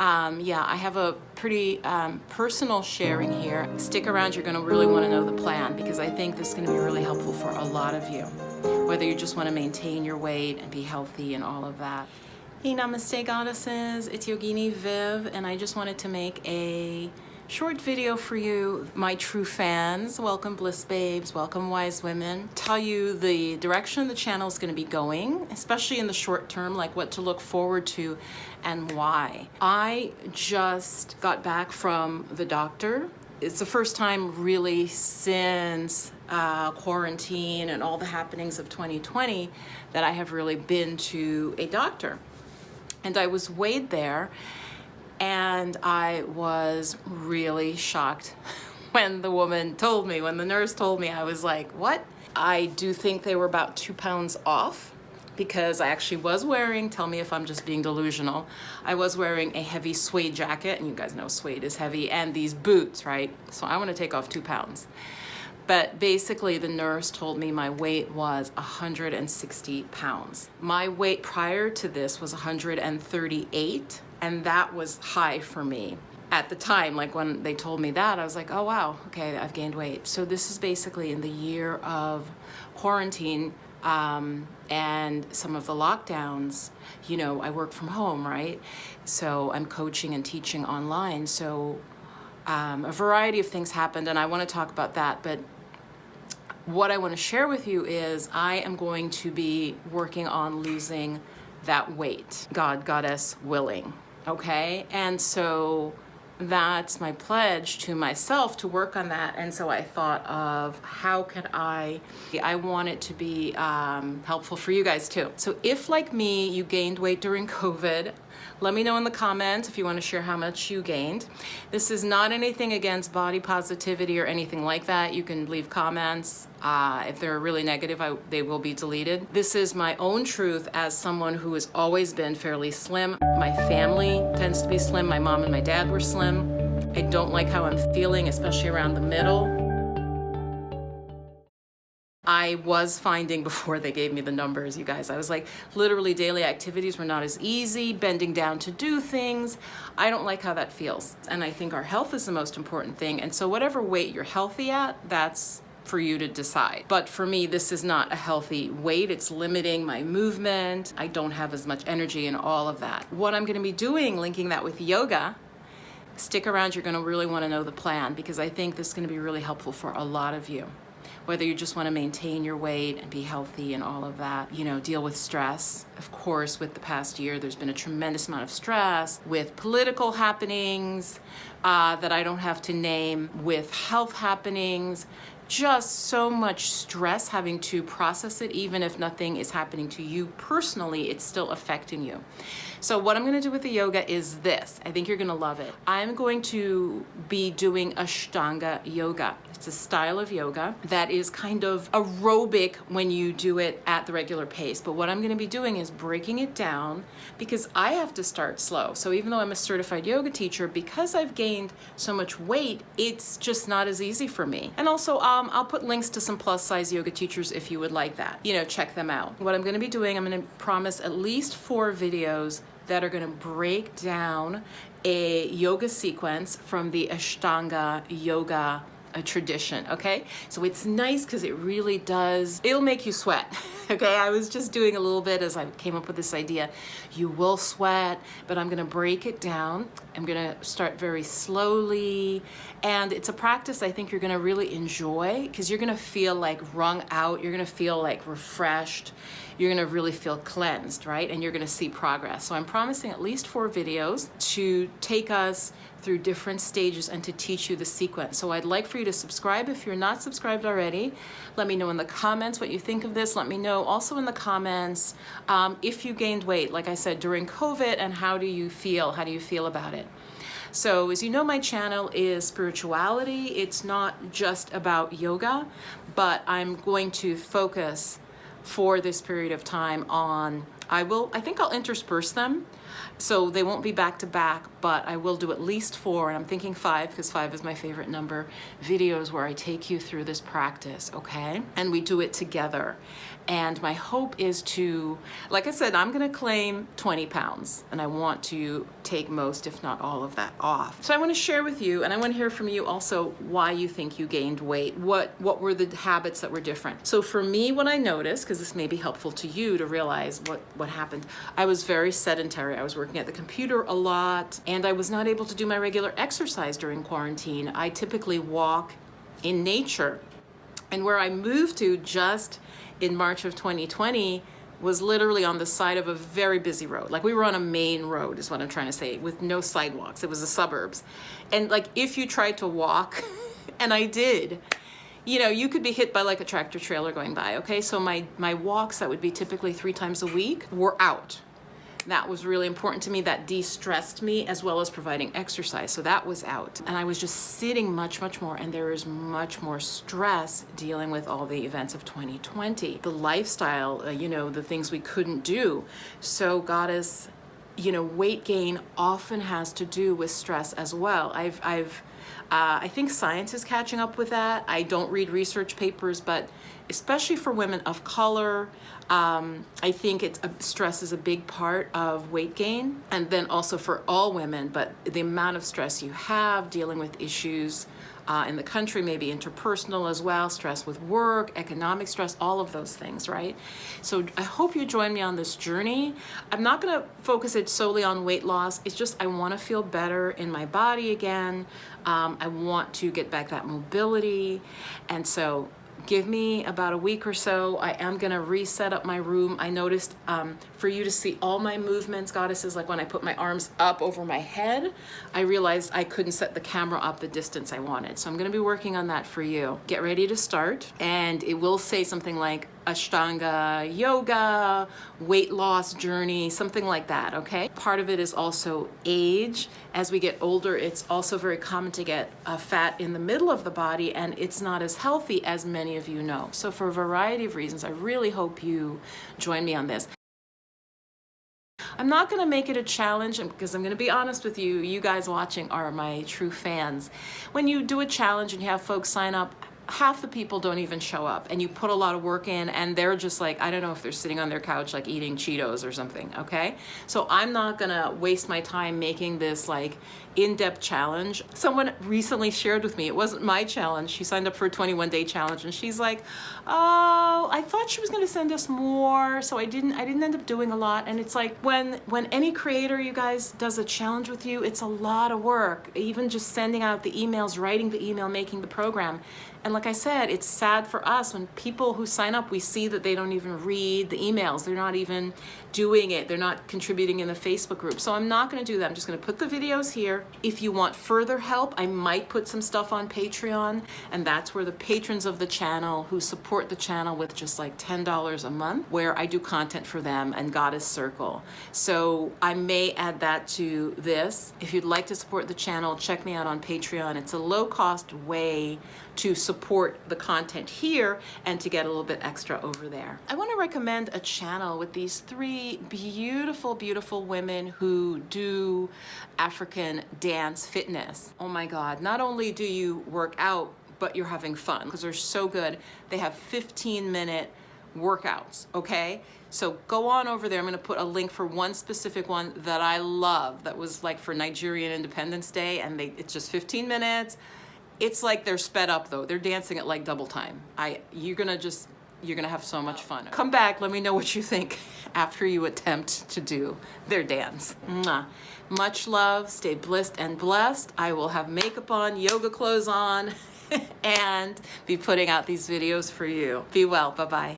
Yeah, I have a pretty personal sharing here. Stick around, you're gonna really wanna know the plan because I think this is gonna be really helpful for a lot of you, whether you just wanna maintain your weight and be healthy and all of that. Hey, namaste goddesses, it's Yogini Viv, and I just wanted to make a short video for you, my true fans. Welcome Bliss Babes, welcome Wise Women. Tell you the direction the channel is going to be going, especially in the short term, like what to look forward to and why. I just got back from the doctor. It's the first time really since quarantine and all the happenings of 2020 that I have really been to a doctor. And I was weighed there, and I was really shocked when the woman told me, when the nurse told me. I was like, what? I do think they were about 2 pounds off because I actually was wearing, tell me if I'm just being delusional, I was wearing a heavy suede jacket, and you guys know suede is heavy, and these boots, right? So I want to take off 2 pounds. But basically the nurse told me my weight was 160 pounds. My weight prior to this was 138, and that was high for me. At the time, like when they told me that, I was like, oh wow, okay, I've gained weight. So this is basically in the year of quarantine and some of the lockdowns. You know, I work from home, right? So I'm coaching and teaching online. So a variety of things happened, and I want to talk about that. But what I want to share with you is I am going to be working on losing that weight, God, Goddess willing, okay? And so that's my pledge to myself to work on that. And so I thought of how can I want it to be helpful for you guys too. So if, like me, you gained weight during COVID, let me know in the comments if you want to share how much you gained. This is not anything against body positivity or anything like that. You can leave comments. If they're really negative, they will be deleted. This is my own truth as someone who has always been fairly slim. My family tends to be slim. My mom and my dad were slim. I don't like how I'm feeling, especially around the middle. I was finding before they gave me the numbers, you guys, I was like, literally daily activities were not as easy, bending down to do things. I don't like how that feels. And I think our health is the most important thing. And so whatever weight you're healthy at, that's for you to decide. But for me, this is not a healthy weight. It's limiting my movement. I don't have as much energy and all of that. What I'm going to be doing, linking that with yoga, stick around, you're going to really want to know the plan because I think this is going to be really helpful for a lot of you. Whether you just want to maintain your weight and be healthy and all of that, you know, deal with stress. Of course, with the past year, there's been a tremendous amount of stress with political happenings that I don't have to name, with health happenings, just so much stress having to process it. Even if nothing is happening to you personally, it's still affecting you. So what I'm going to do with the yoga is this. I think you're going to love it. I'm going to be doing Ashtanga yoga. It's a style of yoga that is kind of aerobic when you do it at the regular pace. But what I'm going to be doing is breaking it down because I have to start slow. So even though I'm a certified yoga teacher, because I've gained so much weight, it's just not as easy for me. And also, I'll put links to some plus size yoga teachers if you would like that. You know, check them out. What I'm going to be doing, I'm going to promise at least 4 videos that are going to break down a yoga sequence from the Ashtanga yoga tradition, okay? So it's nice because it really does, it'll make you sweat, okay? I was just doing a little bit as I came up with this idea. You will sweat, but I'm gonna break it down. I'm gonna start very slowly, and it's a practice I think you're gonna really enjoy because you're gonna feel like wrung out, you're gonna feel like refreshed, you're gonna really feel cleansed, right? And you're gonna see progress. So I'm promising at least 4 videos to take us through different stages and to teach you the sequence. So I'd like for you to subscribe if you're not subscribed already. Let me know in the comments what you think of this. Let me know also in the comments if you gained weight, like I said, during COVID, and how do you feel? How do you feel about it? So as you know, my channel is spirituality. It's not just about yoga, but I'm going to focus for this period of time on, I think I'll intersperse them. So they won't be back to back, but I will do at least 4, and I'm thinking 5 because 5 is my favorite number, videos where I take you through this practice, okay? And we do it together. And my hope is to, like I said, I'm gonna claim 20 pounds, and I want to take most, if not all of that off. So I wanna share with you, and I wanna hear from you also why you think you gained weight. What were the habits that were different? So for me, what I noticed, because this may be helpful to you to realize what happened, I was very sedentary. I was working at the computer a lot, and I was not able to do my regular exercise during quarantine. I typically walk in nature. And where I moved to just in March of 2020 was literally on the side of a very busy road. Like we were on a main road is what I'm trying to say, with no sidewalks. It was the suburbs. And like if you tried to walk, and I did, you know, you could be hit by like a tractor trailer going by, okay? So my walks that would be typically 3 times a week were out. That was really important to me. That de-stressed me as well as providing exercise. So that was out. And I was just sitting much, much more. And there is much more stress dealing with all the events of 2020. The lifestyle, you know, the things we couldn't do. So Goddess, you know, weight gain often has to do with stress as well. I think science is catching up with that. I don't read research papers, but especially for women of color, I think stress is a big part of weight gain. And then also for all women, but the amount of stress you have dealing with issues in the country, maybe interpersonal as well, stress with work, economic stress, all of those things, right? So I hope you join me on this journey. I'm not gonna focus it solely on weight loss. It's just I wanna feel better in my body again. I want to get back that mobility. And so give me about a week or so. I am gonna reset up my room. I noticed for you to see all my movements, Goddesses, like when I put my arms up over my head, I realized I couldn't set the camera up the distance I wanted. So I'm gonna be working on that for you. Get ready to start. And it will say something like Ashtanga yoga, weight loss journey, something like that, okay? Part of it is also age. As we get older, it's also very common to get fat in the middle of the body, and it's not as healthy as many of you know. So for a variety of reasons, I really hope you join me on this. I'm not gonna make it a challenge because I'm gonna be honest with you, you guys watching are my true fans. When you do a challenge and you have folks sign up, half the people don't even show up, and you put a lot of work in and they're just like, I don't know if they're sitting on their couch like eating Cheetos or something, okay? So I'm not gonna waste my time making this like in-depth challenge. Someone recently shared with me, it wasn't my challenge, she signed up for a 21-day challenge, and she's like, oh, I thought she was gonna send us more, so I didn't end up doing a lot. And it's like, when any creator, you guys, does a challenge with you, it's a lot of work, even just sending out the emails, writing the email, making the program. And like I said, it's sad for us when people who sign up, we see that they don't even read the emails. They're not even doing it. They're not contributing in the Facebook group. So I'm not gonna do that. I'm just gonna put the videos here. If you want further help, I might put some stuff on Patreon, and that's where the patrons of the channel who support the channel with just like $10 a month, where I do content for them and Goddess Circle. So I may add that to this. If you'd like to support the channel, check me out on Patreon. It's a low-cost way to support the content here and to get a little bit extra over there. I want to recommend a channel with these 3 beautiful, beautiful women who do African dance fitness. Oh my God, not only do you work out, but you're having fun because they're so good. They have 15-minute workouts, okay? So go on over there. I'm gonna put a link for one specific one that I love that was like for Nigerian Independence Day, and it's just 15 minutes. It's like they're sped up though. They're dancing at like double time. You're gonna have so much fun. Come back, let me know what you think after you attempt to do their dance. Mwah. Much love, stay blissed and blessed. I will have makeup on, yoga clothes on, and be putting out these videos for you. Be well, bye-bye.